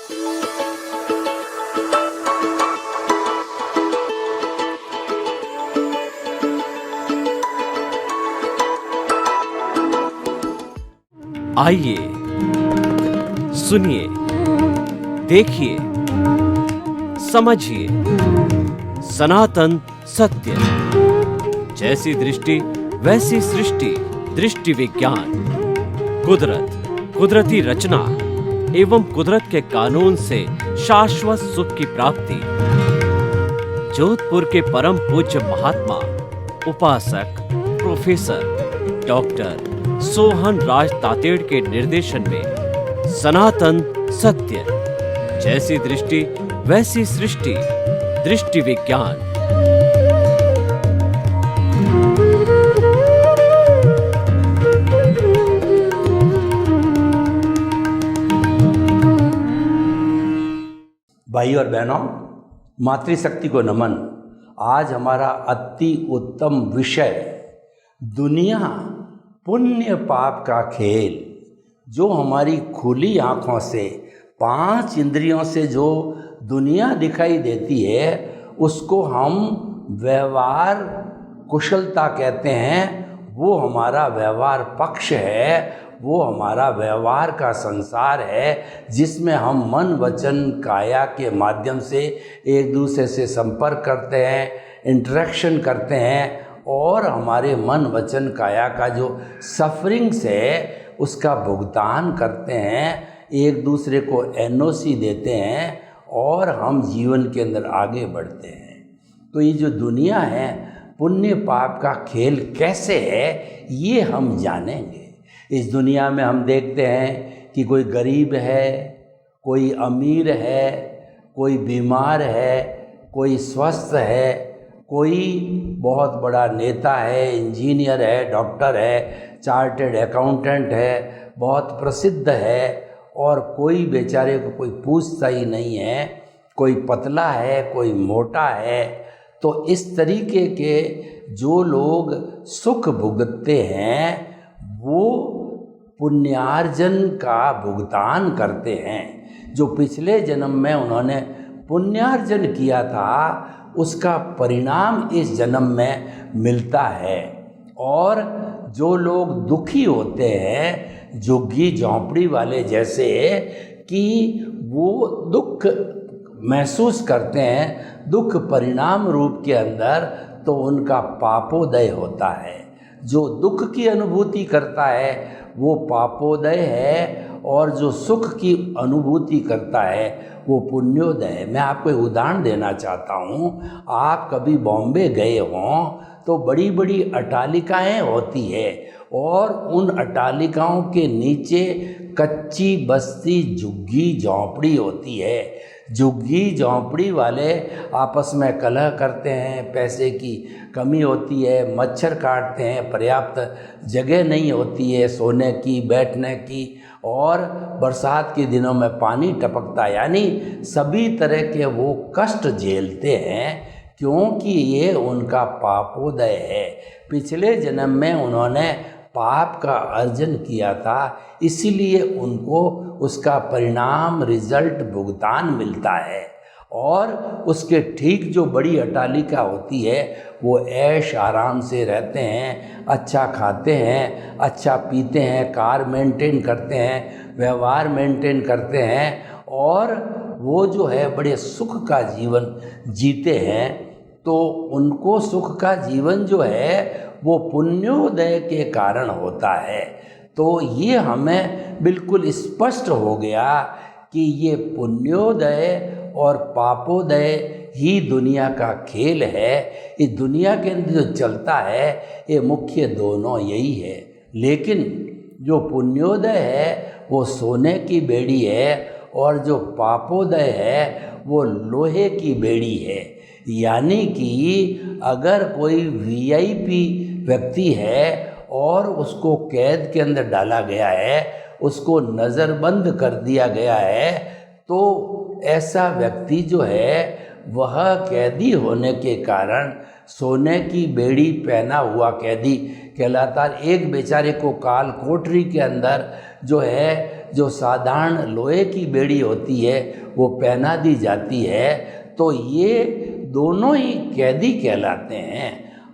आइए, सुनिए, देखिए, समझिए सनातन सत्य। जैसी दृष्टि वैसी सृष्टि, दृष्टि विज्ञान। कुदरत, कुदरती रचना एवं कुदरत के कानून से शाश्वत सुख की प्राप्ति। जोधपुर के परम पूज्य महात्मा उपासक प्रोफेसर डॉक्टर सोहन राज तातेड़ के निर्देशन में सनातन सत्य। जैसी दृष्टि वैसी सृष्टि, दृष्टि विज्ञान। भाई और बहनों, मातृशक्ति को नमन। आज हमारा अति उत्तम विषय दुनिया पुण्य पाप का खेल। जो हमारी खुली आँखों से, 5 इंद्रियों से जो दुनिया दिखाई देती है उसको हम व्यवहार कुशलता कहते हैं। वो हमारा व्यवहार पक्ष है, वो हमारा व्यवहार का संसार है, जिसमें हम मन वचन काया के माध्यम से एक दूसरे से संपर्क करते हैं, इंटरेक्शन करते हैं और हमारे मन वचन काया का जो सफरिंग्स है उसका भुगतान करते हैं, एक दूसरे को एनओसी देते हैं और हम जीवन के अंदर आगे बढ़ते हैं। तो ये जो दुनिया है पुण्य पाप का खेल कैसे है ये हम जानेंगे। इस दुनिया में हम देखते हैं कि कोई गरीब है, कोई अमीर है, कोई बीमार है, कोई स्वस्थ है, कोई बहुत बड़ा नेता है, इंजीनियर है, डॉक्टर है, चार्टर्ड अकाउंटेंट है, बहुत प्रसिद्ध है, और कोई बेचारे को कोई पूछता ही नहीं है, कोई पतला है, कोई मोटा है। तो इस तरीके के जो लोग सुख भुगतते हैं वो पुण्यार्जन का भुगतान करते हैं। जो पिछले जन्म में उन्होंने पुण्यार्जन किया था उसका परिणाम इस जन्म में मिलता है। और जो लोग दुखी होते हैं, झुग्गी झोंपड़ी वाले जैसे, कि वो दुख महसूस करते हैं दुख परिणाम रूप के अंदर, तो उनका पापोदय होता है। जो दुख की अनुभूति करता है वो पापोदय है, और जो सुख की अनुभूति करता है वो पुण्योदय है। मैं आपको एक उदाहरण देना चाहता हूँ। आप कभी बॉम्बे गए हों तो बड़ी बड़ी अट्टालिकाएँ होती है और उन अट्टालिकाओं के नीचे कच्ची बस्ती झुग्गी झोंपड़ी होती है। झुग्गी झोंपड़ी वाले आपस में कलह करते हैं, पैसे की कमी होती है, मच्छर काटते हैं, पर्याप्त जगह नहीं होती है सोने की, बैठने की, और बरसात के दिनों में पानी टपकता है। यानी सभी तरह के वो कष्ट झेलते हैं क्योंकि ये उनका पापोदय है। पिछले जन्म में उन्होंने पाप का अर्जन किया था, इसीलिए उनको उसका परिणाम रिजल्ट भुगतान मिलता है। और उसके ठीक जो बड़ी अट्टालिका होती है वो ऐश आराम से रहते हैं, अच्छा खाते हैं, अच्छा पीते हैं, कार मेंटेन करते हैं, व्यवहार मेंटेन करते हैं, और वो जो है बड़े सुख का जीवन जीते हैं। तो उनको सुख का जीवन जो है वो पुण्योदय के कारण होता है। तो ये हमें बिल्कुल स्पष्ट हो गया कि ये पुण्योदय और पापोदय ही दुनिया का खेल है। इस दुनिया के अंदर जो चलता है ये मुख्य दोनों यही है। लेकिन जो पुण्योदय है वो सोने की बेड़ी है और जो पापोदय है वो लोहे की बेड़ी है। यानी कि अगर कोई वीआईपी व्यक्ति है और उसको कैद के अंदर डाला गया है, उसको नज़रबंद कर दिया गया है, तो ऐसा व्यक्ति जो है वह कैदी होने के कारण सोने की बेड़ी पहना हुआ कैदी कहलाता है। एक बेचारे को काल कोठरी के अंदर जो साधारण लोहे की बेड़ी होती है वो पहना दी जाती है, तो ये दोनों ही कैदी कहलाते हैं।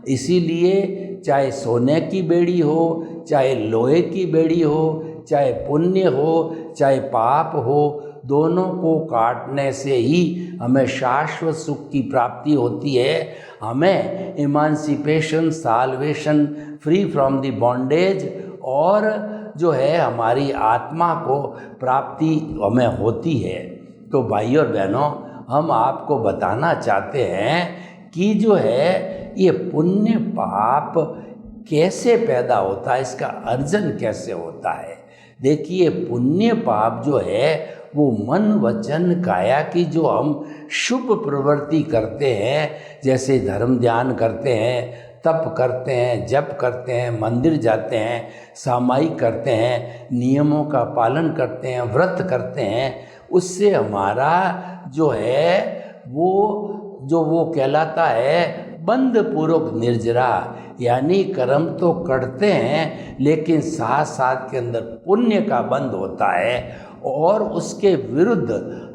इसीलिए चाहे सोने की बेड़ी हो, चाहे लोहे की बेड़ी हो, चाहे पुण्य हो, चाहे पाप हो, दोनों को काटने से ही हमें शाश्वत सुख की प्राप्ति होती है। हमें emancipation, salvation, free from the bondage और हमारी आत्मा को प्राप्ति हमें होती है। तो भाई और बहनों, हम आपको बताना चाहते हैं कि ये पुण्य पाप कैसे पैदा होता है, इसका अर्जन कैसे होता है। देखिए, पुण्य पाप वो मन वचन काया की जो हम शुभ प्रवृत्ति करते हैं, जैसे धर्म ध्यान करते हैं, तप करते हैं, जप करते हैं, मंदिर जाते हैं, सामायिक करते हैं, नियमों का पालन करते हैं, व्रत करते हैं, उससे हमारा वो कहलाता है बंध पूर्वक निर्जरा। यानी कर्म तो करते हैं लेकिन साथ साथ के अंदर पुण्य का बंध होता है। और उसके विरुद्ध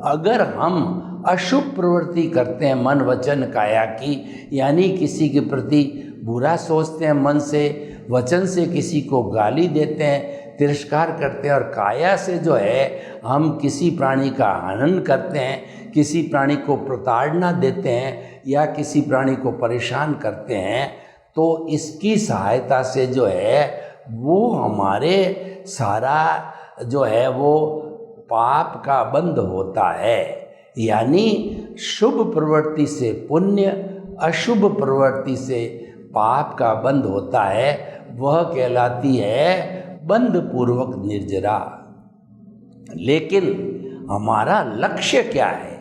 अगर हम अशुभ प्रवृत्ति करते हैं मन वचन काया की, यानी किसी के प्रति बुरा सोचते हैं मन से, वचन से किसी को गाली देते हैं, तिरस्कार करते हैं, और काया से हम किसी प्राणी का हनन करते हैं, किसी प्राणी को प्रताड़ना देते हैं या किसी प्राणी को परेशान करते हैं, तो इसकी सहायता से वो हमारे सारा वो पाप का बंध होता है। यानी शुभ प्रवृत्ति से पुण्य, अशुभ प्रवृत्ति से पाप का बंध होता है, वह कहलाती है बंध पूर्वक निर्जरा। लेकिन हमारा लक्ष्य क्या है,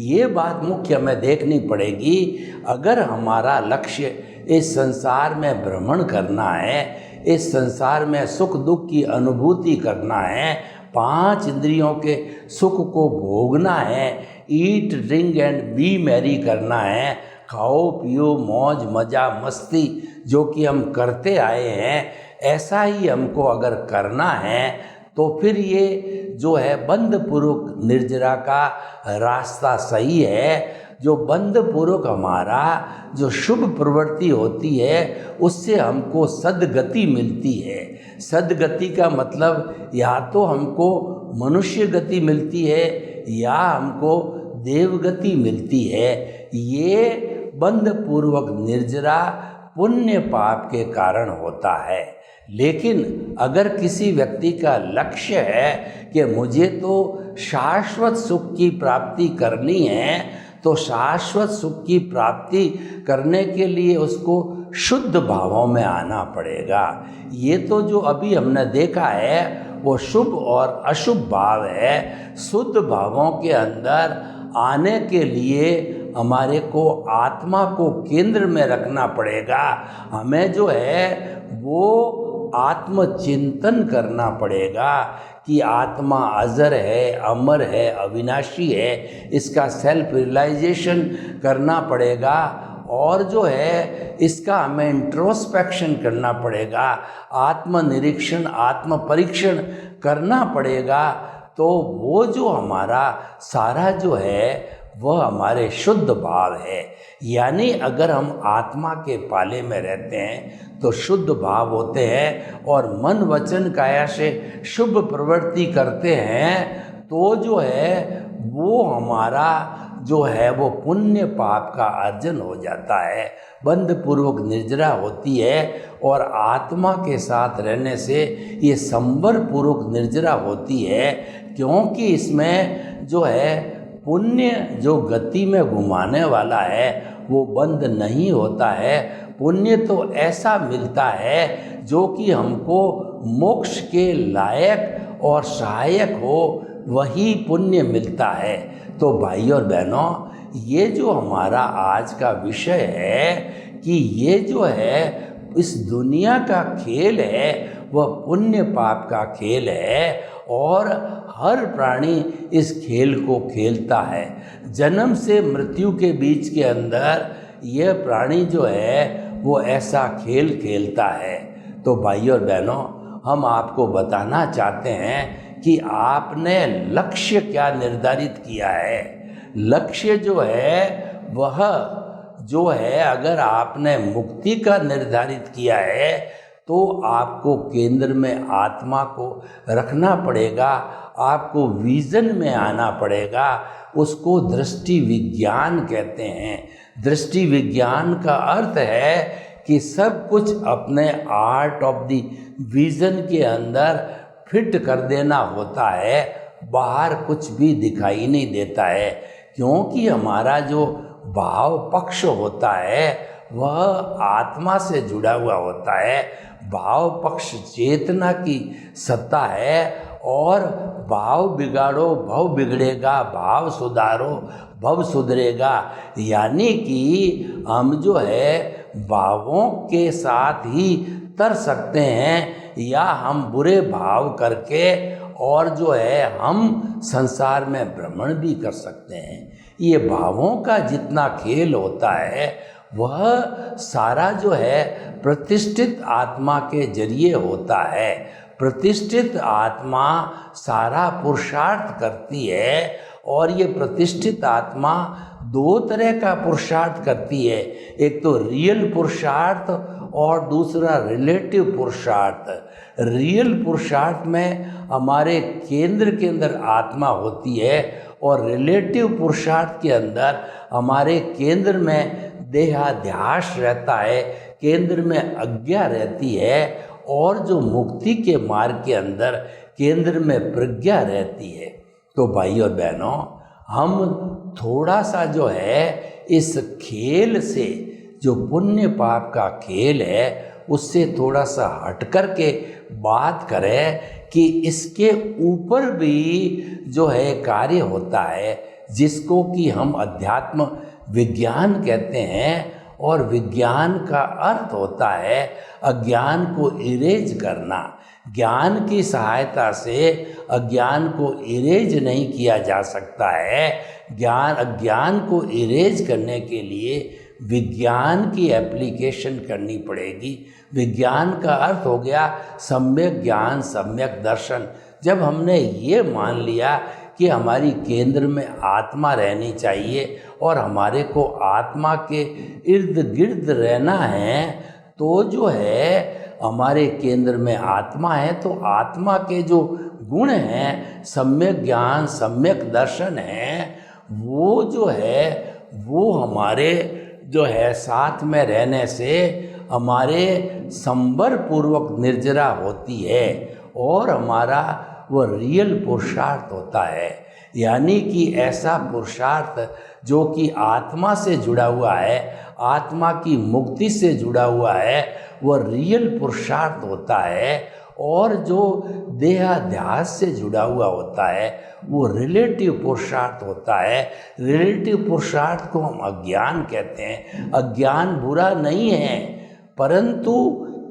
ये बात मुख्य हमें देखनी पड़ेगी। अगर हमारा लक्ष्य इस संसार में भ्रमण करना है, इस संसार में सुख दुख की अनुभूति करना है, 5 इंद्रियों के सुख को भोगना है, eat drink and B Mary करना है, खाओ पियो मौज मजा मस्ती जो कि हम करते आए हैं, ऐसा ही हमको अगर करना है, तो फिर ये बंध पूर्वक निर्जरा का रास्ता सही है। जो बंध पूर्वक हमारा शुभ प्रवृत्ति होती है, उससे हमको सद्गति मिलती है। सद्गति का मतलब या तो हमको मनुष्य गति मिलती है या हमको देवगति मिलती है। ये बंध पूर्वक निर्जरा पुण्य पाप के कारण होता है। लेकिन अगर किसी व्यक्ति का लक्ष्य है कि मुझे तो शाश्वत सुख की प्राप्ति करनी है, तो शाश्वत सुख की प्राप्ति करने के लिए उसको शुद्ध भावों में आना पड़ेगा। ये तो जो अभी हमने देखा है वो शुभ और अशुभ भाव है। शुद्ध भावों के अंदर आने के लिए हमारे को आत्मा को केंद्र में रखना पड़ेगा। हमें वो आत्मचिंतन करना पड़ेगा कि आत्मा अजर है, अमर है, अविनाशी है। इसका सेल्फ रियलाइजेशन करना पड़ेगा और इसका हमें इंट्रोस्पेक्शन करना पड़ेगा, आत्मनिरीक्षण, आत्म परीक्षण करना पड़ेगा। तो वो हमारा सारा वह हमारे शुद्ध भाव है। यानी अगर हम आत्मा के पाले में रहते हैं तो शुद्ध भाव होते हैं और मन वचन काया से शुभ प्रवृत्ति करते हैं, तो वो हमारा वो पुण्य पाप का अर्जन हो जाता है, बंध पूर्वक निर्जरा होती है। और आत्मा के साथ रहने से ये संवर पूर्वक निर्जरा होती है, क्योंकि इसमें पुण्य गति में घुमाने वाला है वो बंद नहीं होता है। पुण्य तो ऐसा मिलता है जो कि हमको मोक्ष के लायक और सहायक हो, वही पुण्य मिलता है। तो भाई और बहनों, ये हमारा आज का विषय है कि ये इस दुनिया का खेल है वह पुण्य पाप का खेल है, और हर प्राणी इस खेल को खेलता है। जन्म से मृत्यु के बीच के अंदर यह प्राणी जो है वो ऐसा खेल खेलता है। तो भाइयों और बहनों, हम आपको बताना चाहते हैं कि आपने लक्ष्य क्या निर्धारित किया है। लक्ष्य जो है वह जो है, अगर आपने मुक्ति का निर्धारित किया है तो आपको केंद्र में आत्मा को रखना पड़ेगा, आपको विजन में आना पड़ेगा। उसको दृष्टि विज्ञान कहते हैं। दृष्टि विज्ञान का अर्थ है कि सब कुछ अपने आर्ट ऑफ द विजन के अंदर फिट कर देना होता है, बाहर कुछ भी दिखाई नहीं देता है, क्योंकि हमारा जो भाव पक्ष होता है वह आत्मा से जुड़ा हुआ होता है। भाव पक्ष चेतना की सत्ता है, और भाव बिगाड़ो भव बिगड़ेगा, भाव सुधारो भव सुधरेगा। यानी कि हम जो है भावों के साथ ही तर सकते हैं, या हम बुरे भाव करके और जो है हम संसार में भ्रमण भी कर सकते हैं। ये भावों का जितना खेल होता है वह सारा जो है प्रतिष्ठित आत्मा के जरिए होता है। प्रतिष्ठित आत्मा सारा पुरुषार्थ करती है, और ये प्रतिष्ठित आत्मा दो तरह का पुरुषार्थ करती है। एक तो रियल पुरुषार्थ और दूसरा रिलेटिव पुरुषार्थ। रियल पुरुषार्थ में हमारे केंद्र के अंदर आत्मा होती है, और रिलेटिव पुरुषार्थ के अंदर हमारे केंद्र में देहाध्यास रहता है, केंद्र में अज्ञा रहती है, और जो मुक्ति के मार्ग के अंदर केंद्र में प्रज्ञा रहती है। तो भाई और बहनों, हम थोड़ा सा जो है इस खेल से, जो पुण्य पाप का खेल है, उससे थोड़ा सा हट कर के बात करें कि इसके ऊपर भी जो है कार्य होता है, जिसको कि हम अध्यात्म विज्ञान कहते हैं। और विज्ञान का अर्थ होता है अज्ञान को इरेज करना। ज्ञान की सहायता से अज्ञान को इरेज नहीं किया जा सकता है। अज्ञान को इरेज करने के लिए विज्ञान की एप्लीकेशन करनी पड़ेगी। विज्ञान का अर्थ हो गया सम्यक ज्ञान, सम्यक दर्शन। जब हमने ये मान लिया कि हमारी केंद्र में आत्मा रहनी चाहिए और हमारे को आत्मा के इर्द गिर्द रहना है, तो जो है हमारे केंद्र में आत्मा है, तो आत्मा के जो गुण हैं, सम्यक ज्ञान, सम्यक दर्शन है, वो जो है वो हमारे जो है साथ में रहने से हमारे संबर पूर्वक निर्जरा होती है, और हमारा वो रियल पुरुषार्थ होता है। यानी कि ऐसा पुरुषार्थ जो कि आत्मा से जुड़ा हुआ है, आत्मा की मुक्ति से जुड़ा हुआ है, वो रियल पुरुषार्थ होता है। और जो देहाध्यास से जुड़ा हुआ होता है वो रिलेटिव पुरुषार्थ होता है। रिलेटिव पुरुषार्थ को हम अज्ञान कहते हैं। अज्ञान बुरा नहीं है, परंतु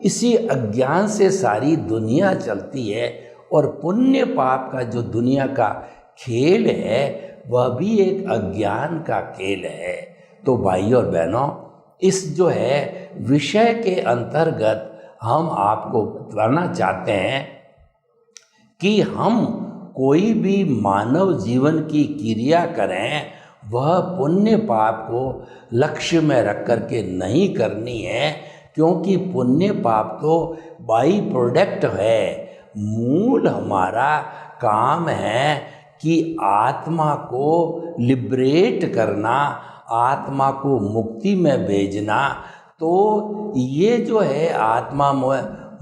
इसी अज्ञान से सारी दुनिया चलती है, और पुण्य पाप का जो दुनिया का खेल है वह भी एक अज्ञान का खेल है। तो भाइयों और बहनों, इस जो है विषय के अंतर्गत हम आपको बताना चाहते हैं कि हम कोई भी मानव जीवन की क्रिया करें, वह पुण्य पाप को लक्ष्य में रख कर के नहीं करनी है, क्योंकि पुण्य पाप तो बाई प्रोडक्ट है। मूल हमारा काम है कि आत्मा को लिबरेट करना, आत्मा को मुक्ति में भेजना। तो ये जो है आत्मा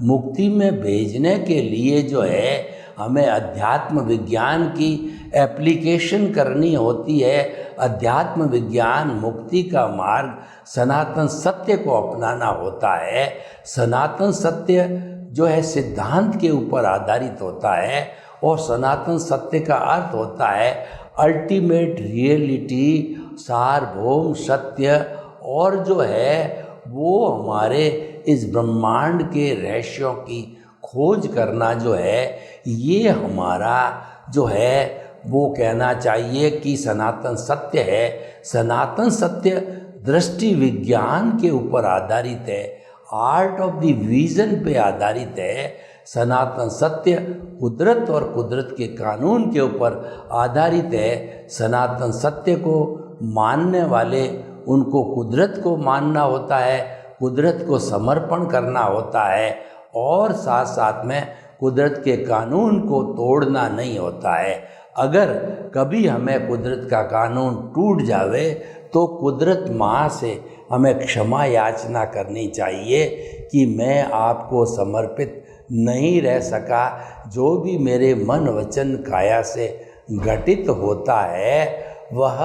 मुक्ति में भेजने के लिए जो है हमें अध्यात्म विज्ञान की एप्लीकेशन करनी होती है। अध्यात्म विज्ञान मुक्ति का मार्ग सनातन सत्य को अपनाना होता है। सनातन सत्य जो है सिद्धांत के ऊपर आधारित होता है, और सनातन सत्य का अर्थ होता है अल्टीमेट रियलिटी, सार्वभौम सत्य। और जो है वो हमारे इस ब्रह्मांड के रहस्यों की खोज करना जो है, ये हमारा जो है वो कहना चाहिए कि सनातन सत्य है। सनातन सत्य दृष्टि विज्ञान के ऊपर आधारित है, आर्ट ऑफ द विजन पे आधारित है। सनातन सत्य कुदरत और कुदरत के कानून के ऊपर आधारित है। सनातन सत्य को मानने वाले, उनको कुदरत को मानना होता है, कुदरत को समर्पण करना होता है, और साथ साथ में कुदरत के कानून को तोड़ना नहीं होता है। अगर कभी हमें कुदरत का कानून टूट जावे तो कुदरत माँ से हमें क्षमा याचना करनी चाहिए कि मैं आपको समर्पित नहीं रह सका। जो भी मेरे मन वचन काया से घटित होता है वह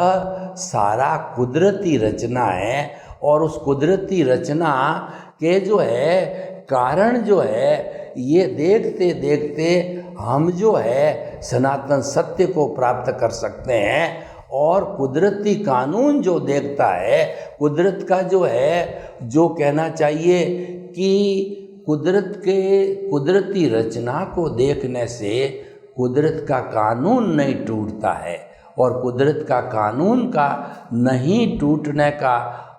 सारा कुदरती रचना है, और उस कुदरती रचना के जो है कारण जो है, ये देखते देखते हम जो है सनातन सत्य को प्राप्त कर सकते हैं। और कुदरती कानून जो देखता है, कुदरत का जो है, जो कहना चाहिए कि कुदरत के कुदरती रचना को देखने से कुदरत का कानून नहीं टूटता है, और कुदरत का कानून का नहीं टूटने का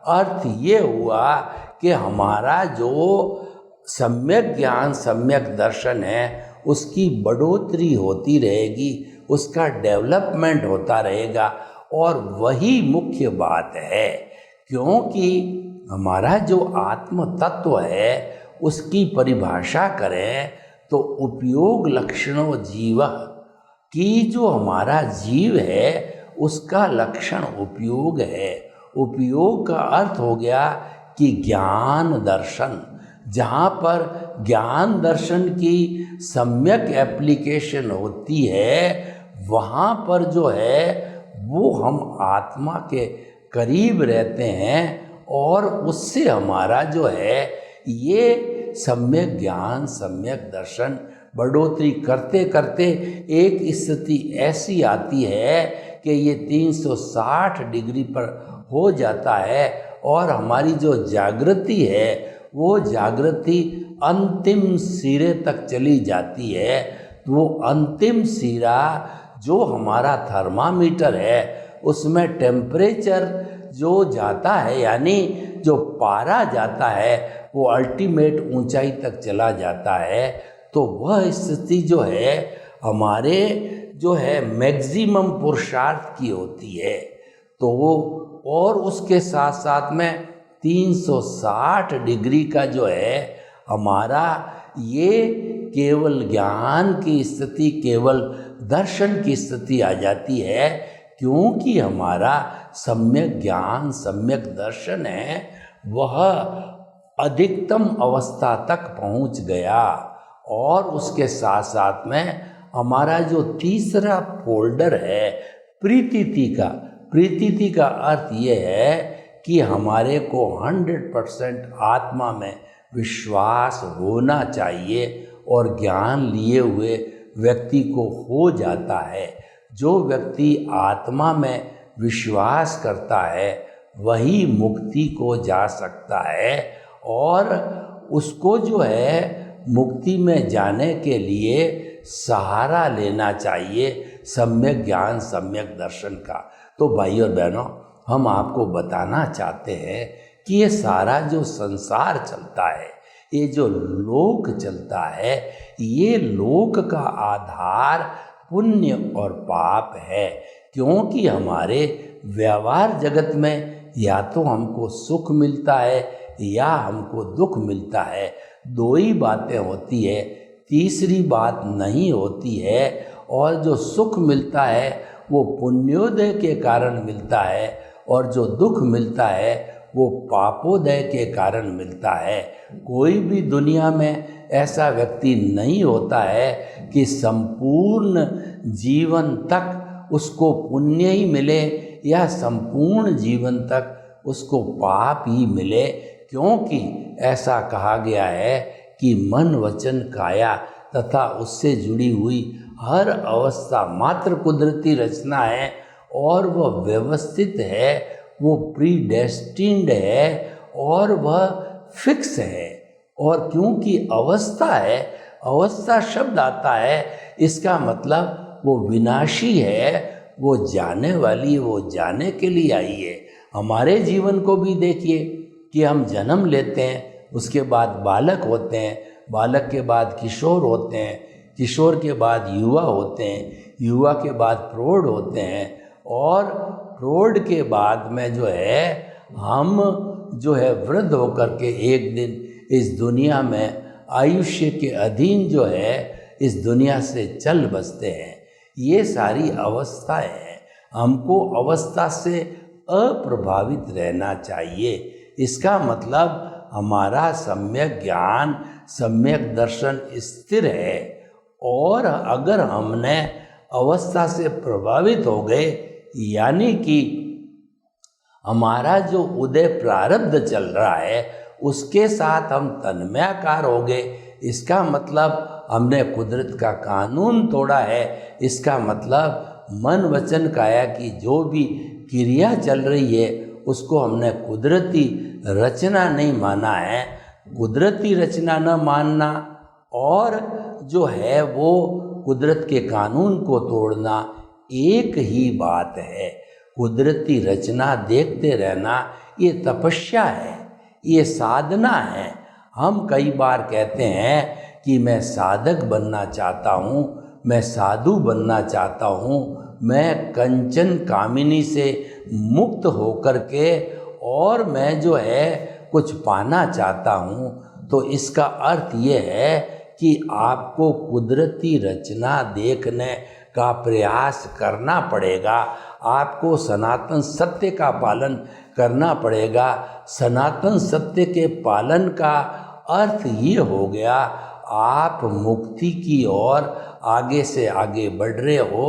अर्थ ये हुआ कि हमारा जो सम्यक ज्ञान, सम्यक दर्शन है, उसकी बढ़ोतरी होती रहेगी, उसका डेवलपमेंट होता रहेगा। और वही मुख्य बात है, क्योंकि हमारा जो आत्म तत्व है उसकी परिभाषा करें तो उपयोग लक्षणों जीव की, जो हमारा जीव है उसका लक्षण उपयोग है। उपयोग का अर्थ हो गया कि ज्ञान दर्शन, जहाँ पर ज्ञान दर्शन की सम्यक एप्लीकेशन होती है, वहाँ पर जो है वो हम आत्मा के करीब रहते हैं, और उससे हमारा जो है ये सम्यक ज्ञान, सम्यक दर्शन बढ़ोतरी करते करते एक स्थिति ऐसी आती है कि ये 360 डिग्री पर हो जाता है, और हमारी जो जागृति है वो जागृति अंतिम सिरे तक चली जाती है। वो अंतिम सिरा जो हमारा थर्मामीटर है उसमें टेम्परेचर जो जाता है, यानी जो पारा जाता है, वो अल्टीमेट ऊंचाई तक चला जाता है। तो वह स्थिति जो है हमारे जो है मैक्सिमम पुरुषार्थ की होती है। तो वो, और उसके साथ साथ में 360 डिग्री का जो है हमारा ये केवल ज्ञान की स्थिति, केवल दर्शन की स्थिति आ जाती है, क्योंकि हमारा सम्यक ज्ञान, सम्यक दर्शन है वह अधिकतम अवस्था तक पहुंच गया। और उसके साथ साथ में हमारा जो तीसरा फोल्डर है प्रीतिथि का अर्थ ये है कि हमारे को 100% आत्मा में विश्वास होना चाहिए, और ज्ञान लिए हुए व्यक्ति को हो जाता है। जो व्यक्ति आत्मा में विश्वास करता है वही मुक्ति को जा सकता है, और उसको जो है मुक्ति में जाने के लिए सहारा लेना चाहिए सम्यक ज्ञान, सम्यक दर्शन का। तो भाइयों और बहनों, हम आपको बताना चाहते हैं कि ये सारा जो संसार चलता है, ये जो लोक चलता है, ये लोक का आधार पुण्य और पाप है। क्योंकि हमारे व्यवहार जगत में या तो हमको सुख मिलता है या हमको दुख मिलता है, दो ही बातें होती है, तीसरी बात नहीं होती है। और जो सुख मिलता है वो पुण्योदय के कारण मिलता है, और जो दुख मिलता है वो पापोदय के कारण मिलता है। कोई भी दुनिया में ऐसा व्यक्ति नहीं होता है कि संपूर्ण जीवन तक उसको पुण्य ही मिले या संपूर्ण जीवन तक उसको पाप ही मिले, क्योंकि ऐसा कहा गया है कि मन, वचन, काया तथा उससे जुड़ी हुई हर अवस्था मात्र कुदरती रचना है, और वह व्यवस्थित है, वो प्रीडेस्टिन्ड है, और वह फिक्स है। और क्योंकि अवस्था है, अवस्था शब्द आता है, इसका मतलब वो विनाशी है, वो जाने वाली, वो जाने के लिए आई है। हमारे जीवन को भी देखिए कि हम जन्म लेते हैं, उसके बाद बालक होते हैं, बालक के बाद किशोर होते हैं, किशोर के बाद युवा होते हैं, युवा के बाद प्रौढ़ होते हैं, और प्रौढ़ के बाद में जो है हम जो है वृद्ध होकर के एक दिन इस दुनिया में आयुष्य के अधीन जो है इस दुनिया से चल बसते हैं। ये सारी अवस्थाएं हैं। हमको अवस्था से अप्रभावित रहना चाहिए। इसका मतलब हमारा सम्यक ज्ञान, सम्यक दर्शन स्थिर है, और अगर हमने अवस्था से प्रभावित हो गए, यानी कि हमारा जो उदय प्रारब्ध चल रहा है उसके साथ हम तन्मयाकार हो गए, इसका मतलब हमने कुदरत का कानून तोड़ा है। इसका मतलब मन वचन काया की जो भी क्रिया चल रही है उसको हमने कुदरती रचना नहीं माना है। कुदरती रचना न मानना और जो है वो कुदरत के कानून को तोड़ना एक ही बात है। कुदरती रचना देखते रहना ये तपस्या है, ये साधना है। हम कई बार कहते हैं कि मैं साधक बनना चाहता हूँ, मैं साधु बनना चाहता हूँ, मैं कंचन कामिनी से मुक्त होकर के और मैं जो है कुछ पाना चाहता हूँ। तो इसका अर्थ ये है कि आपको कुदरती रचना देखने का प्रयास करना पड़ेगा, आपको सनातन सत्य का पालन करना पड़ेगा। सनातन सत्य के पालन का अर्थ ये हो गया आप मुक्ति की ओर आगे से आगे बढ़ रहे हो,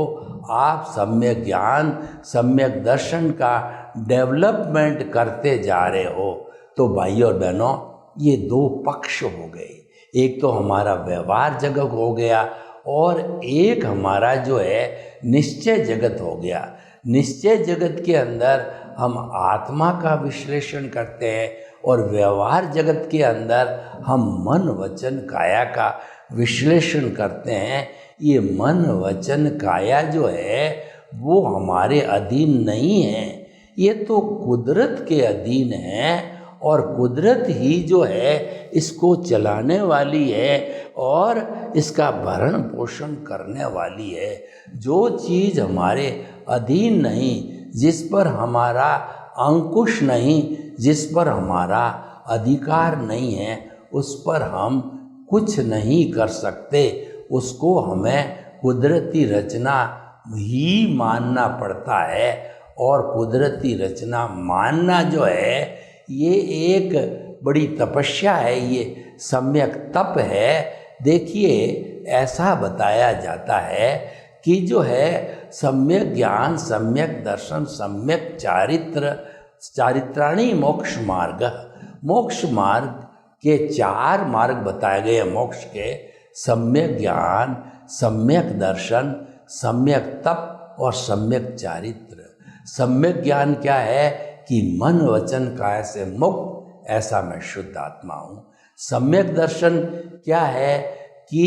आप सम्यक ज्ञान, सम्यक दर्शन का डेवलपमेंट करते जा रहे हो। तो भाइयों और बहनों, ये दो पक्ष हो गए, एक तो हमारा व्यवहार जगत हो गया और एक हमारा जो है निश्चय जगत हो गया। निश्चय जगत के अंदर हम आत्मा का विश्लेषण करते हैं और व्यवहार जगत के अंदर हम मन वचन काया का विश्लेषण करते हैं। ये मन वचन काया जो है वो हमारे अधीन नहीं है, ये तो कुदरत के अधीन है और कुदरत ही जो है इसको चलाने वाली है और इसका भरण पोषण करने वाली है। जो चीज़ हमारे अधीन नहीं, जिस पर हमारा अंकुश नहीं, जिस पर हमारा अधिकार नहीं है, उस पर हम कुछ नहीं कर सकते। उसको हमें कुदरती रचना ही मानना पड़ता है और कुदरती रचना मानना जो है ये एक बड़ी तपस्या है, ये सम्यक तप है। देखिए, ऐसा बताया जाता है कि जो है सम्यक ज्ञान, सम्यक दर्शन, सम्यक चारित्राणी मोक्ष मार्ग, मोक्ष मार्ग के 4 मार्ग बताए गए हैं मोक्ष के, सम्यक ज्ञान, सम्यक दर्शन, सम्यक तप और सम्यक चारित्र। सम्यक ज्ञान क्या है कि मन वचन काया से मुक्त, ऐसा मैं शुद्ध आत्मा हूँ। सम्यक दर्शन क्या है कि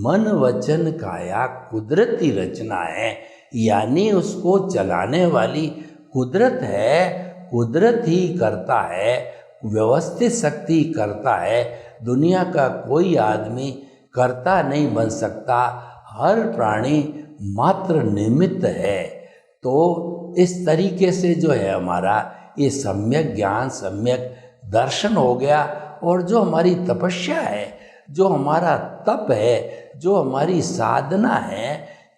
मन वचन काया कुदरती रचना है, यानी उसको चलाने वाली कुदरत है, कुदरत ही करता है, व्यवस्थित शक्ति करता है। दुनिया का कोई आदमी कर्ता नहीं बन सकता, हर प्राणी मात्र निमित्त है। तो इस तरीके से जो है हमारा ये सम्यक ज्ञान, सम्यक दर्शन हो गया। और जो हमारी तपस्या है, जो हमारा तप है, जो हमारी साधना है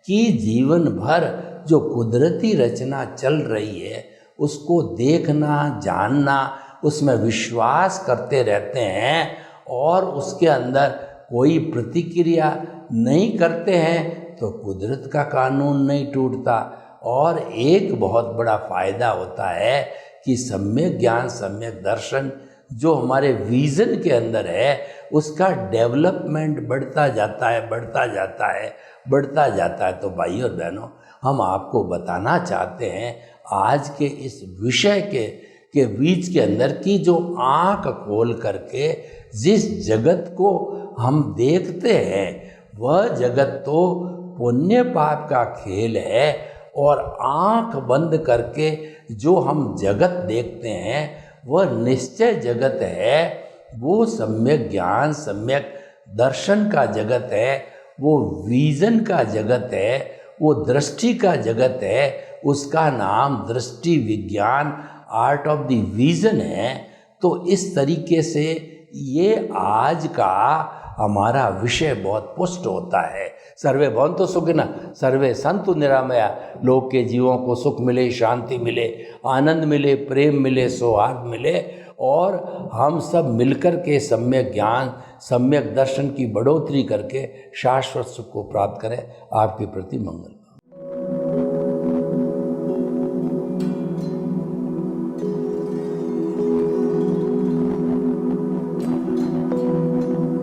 कि जीवन भर जो कुदरती रचना चल रही है उसको देखना, जानना, उसमें विश्वास करते रहते हैं और उसके अंदर कोई प्रतिक्रिया नहीं करते हैं, तो कुदरत का कानून नहीं टूटता। और एक बहुत बड़ा फायदा होता है कि सम्यक ज्ञान, सम्यक दर्शन जो हमारे विजन के अंदर है उसका डेवलपमेंट बढ़ता जाता है, बढ़ता जाता है, बढ़ता जाता है। तो भाई और बहनों, हम आपको बताना चाहते हैं आज के इस विषय के बीच के अंदर की जो आँख खोल करके जिस जगत को हम देखते हैं वह जगत तो पुण्य पाप का खेल है और आंख बंद करके जो हम जगत देखते हैं वह निश्चय जगत है, वो सम्यक ज्ञान सम्यक दर्शन का जगत है, वो विजन का जगत है, वो दृष्टि का जगत है, उसका नाम दृष्टि विज्ञान आर्ट ऑफ द विजन है। तो इस तरीके से ये आज का हमारा विषय बहुत पुष्ट होता है। सर्वे भवन्तु सुखिनः, सर्वे सन्तु निरामया, लोक के जीवों को सुख मिले, शांति मिले, आनंद मिले, प्रेम मिले, सौहार्द मिले और हम सब मिलकर के सम्यक ज्ञान सम्यक दर्शन की बढ़ोतरी करके शाश्वत सुख को प्राप्त करें। आपके प्रति मंगल।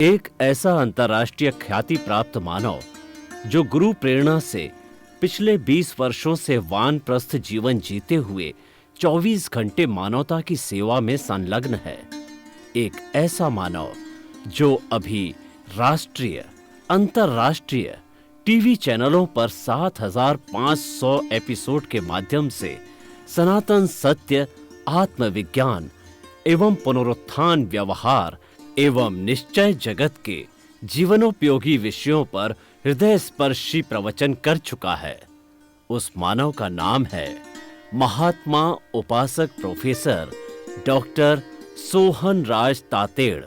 एक ऐसा अंतर्राष्ट्रीय ख्याति प्राप्त मानव जो गुरु प्रेरणा से पिछले 20 वर्षों से वानप्रस्थ जीवन जीते हुए 24 घंटे मानवता की सेवा में संलग्न है। एक ऐसा मानव जो अभी राष्ट्रीय अंतर्राष्ट्रीय टीवी चैनलों पर 7,500 एपिसोड के माध्यम से सनातन सत्य, आत्मविज्ञान एवं पुनरुत्थान व्यवहार एवं निश्चय जगत के जीवनोपयोगी विषयों पर हृदय स्पर्शी प्रवचन कर चुका है। उस मानव का नाम है महात्मा उपासक प्रोफेसर डॉक्टर सोहन राज तातेड़।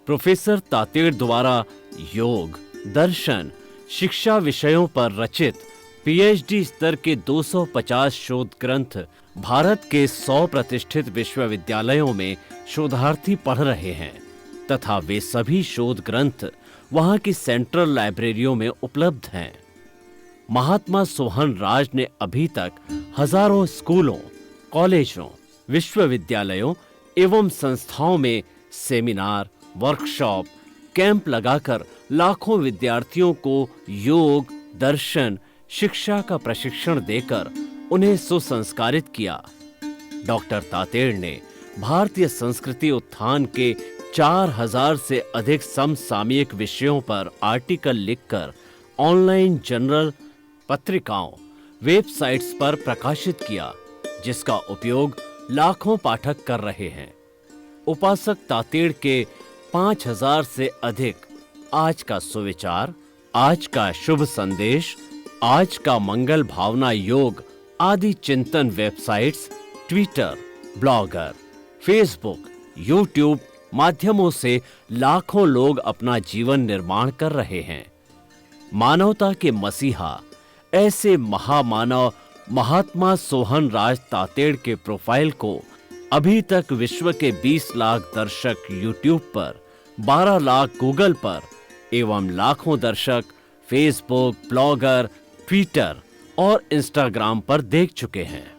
प्रोफेसर तातेड़ द्वारा योग, दर्शन, शिक्षा विषयों पर रचित पीएचडी स्तर के 250 शोध ग्रंथ भारत के 100 प्रतिष्ठित विश्वविद्यालयों में शोधार्थी पढ़ रहे हैं तथा वे सभी शोध ग्रंथ वहां की सेंट्रल लाइब्रेरियों में उपलब्ध हैं। महात्मा सोहन राज ने अभी तक हजारों स्कूलों, कॉलेजों, विश्वविद्यालयों एवं संस्थाओं में सेमिनार, वर्कशॉप, कैंप लगाकर लाखों विद्यार्थियों को योग, दर्शन, शिक्षा का प्रशिक्षण देकर उन्हें सुसंस्कारित किया। डॉक्टर तातेड़ ने भारतीय संस्कृति उत्थान के 4000 से अधिक समसामयिक विषयों पर आर्टिकल लिखकर ऑनलाइन जर्नल, पत्रिकाओं, वेबसाइट्स पर प्रकाशित किया, जिसका उपयोग लाखों पाठक कर रहे हैं। उपासक तातेड़ के 5000 से अधिक आज का सुविचार, आज का शुभ संदेश, आज का मंगल भावना योग आदि चिंतन websites, Twitter, blogger, Facebook, YouTube माध्यमों से लाखों लोग अपना जीवन निर्माण कर रहे हैं। मानवता के मसीहा ऐसे महामानव महात्मा सोहन राज तातेड़ के प्रोफाइल को अभी तक विश्व के 20 लाख दर्शक यूट्यूब पर, 12 लाख गूगल पर एवं लाखों दर्शक फेसबुक, ब्लॉगर, ट्विटर और इंस्टाग्राम पर देख चुके हैं।